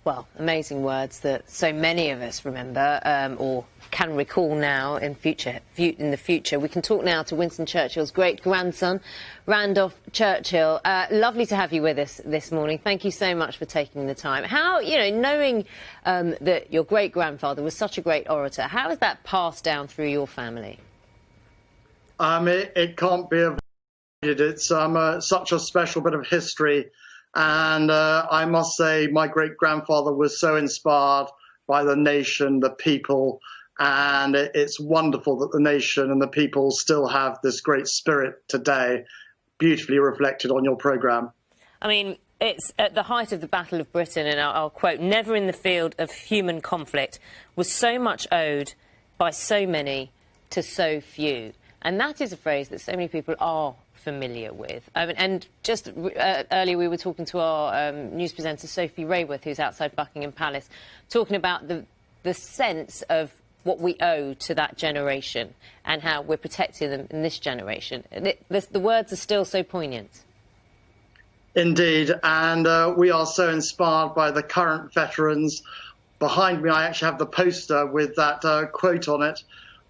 Well, amazing words that so many of us remember or can recall now in the future. We can talk now to Winston Churchill's great-grandson, Randolph Churchill. Lovely to have you with us this morning. Thank you so much for taking the time. How, knowing that your great-grandfather was such a great orator, how is that passed down through your family? It can't be avoided. It's such a special bit of history. And I must say my great-grandfather was so inspired by the nation, the people, and it's wonderful that the nation and the people still have this great spirit today, beautifully reflected on your programme. I mean, it's at the height of the Battle of Britain, and I'll quote, "Never in the field of human conflict was so much owed by so many to so few." And that is a phrase that so many people are familiar with. And just earlier we were talking to our news presenter Sophie Rayworth, who's outside Buckingham Palace, talking about the sense of what we owe to that generation and how we're protecting them in this generation. The words are still so poignant. Indeed, and we are so inspired by the current veterans. Behind me I actually have the poster with that quote on it.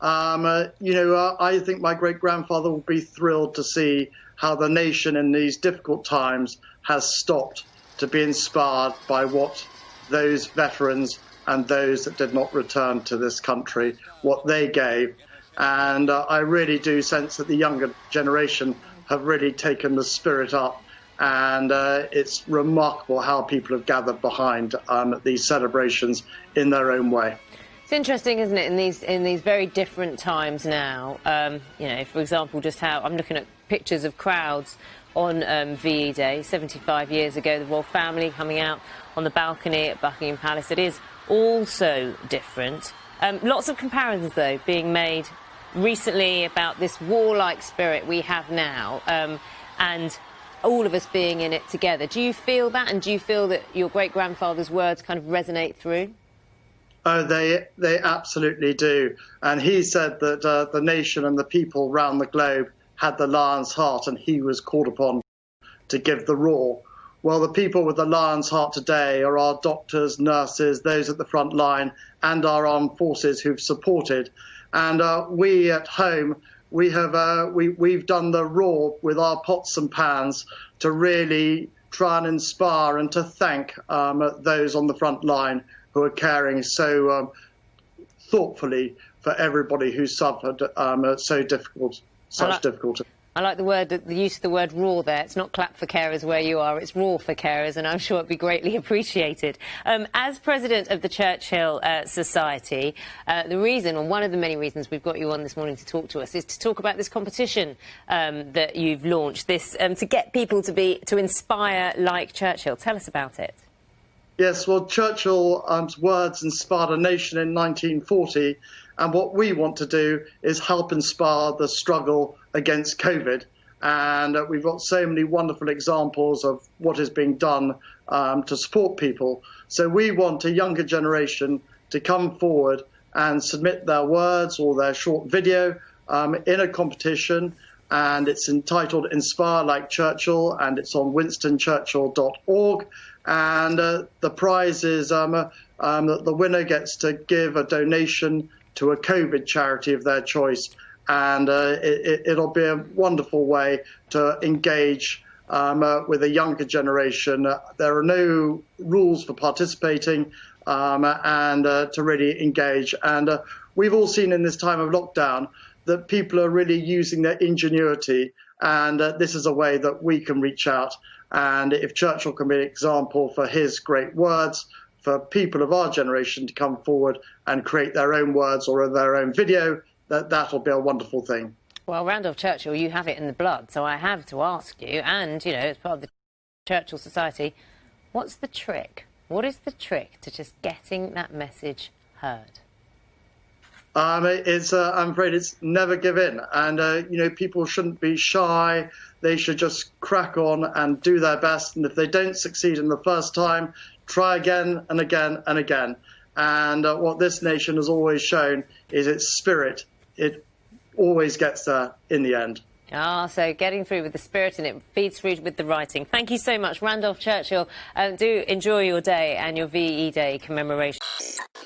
I think my great-grandfather will be thrilled to see how the nation in these difficult times has stopped to be inspired by what those veterans and those that did not return to this country, what they gave. And I really do sense that the younger generation have really taken the spirit up. And it's remarkable how people have gathered behind these celebrations in their own way. It's interesting, isn't it, in these very different times now, for example, just how I'm looking at pictures of crowds on VE Day, 75 years ago, the royal family coming out on the balcony at Buckingham Palace. It is also different. Lots of comparisons, though, being made recently about this warlike spirit we have now and all of us being in it together. Do you feel that, and do you feel that your great-grandfather's words kind of resonate through? Oh, they absolutely do. And he said that the nation and the people round the globe had the lion's heart, and he was called upon to give the roar. Well, the people with the lion's heart today are our doctors, nurses, those at the front line, and our armed forces who've supported. And we at home, we've done the roar with our pots and pans to really try and inspire and to thank those on the front line who are caring so thoughtfully for everybody who suffered such difficulty. I like the use of the word roar there. It's not clap for carers where you are, it's roar for carers, and I'm sure it'd be greatly appreciated. As president of the Churchill Society, one of the many reasons we've got you on this morning to talk to us is to talk about this competition that you've launched, to get people to inspire like Churchill. Tell us about it. Yes, well, Churchill's words inspired a nation in 1940, and what we want to do is help inspire the struggle against COVID. And we've got so many wonderful examples of what is being done to support people. So we want a younger generation to come forward and submit their words or their short video in a competition. And it's entitled Inspire Like Churchill, and it's on winstonchurchill.org. And the prize is that the winner gets to give a donation to a COVID charity of their choice. And it'll be a wonderful way to engage with a younger generation. There are no rules for participating and to really engage. And we've all seen in this time of lockdown that people are really using their ingenuity, and this is a way that we can reach out. And if Churchill can be an example for his great words, for people of our generation to come forward and create their own words or their own video, that'll be a wonderful thing. Well, Randolph Churchill, you have it in the blood, so I have to ask you, and, as part of the Churchill Society, what's the trick? What is the trick to just getting that message heard? I'm afraid it's never give in. And, people shouldn't be shy. They should just crack on and do their best. And if they don't succeed in the first time, try again and again and again. And what this nation has always shown is its spirit. It always gets there in the end. Ah, so getting through with the spirit and it feeds through with the writing. Thank you so much, Randolph Churchill. Do enjoy your day and your VE Day commemoration.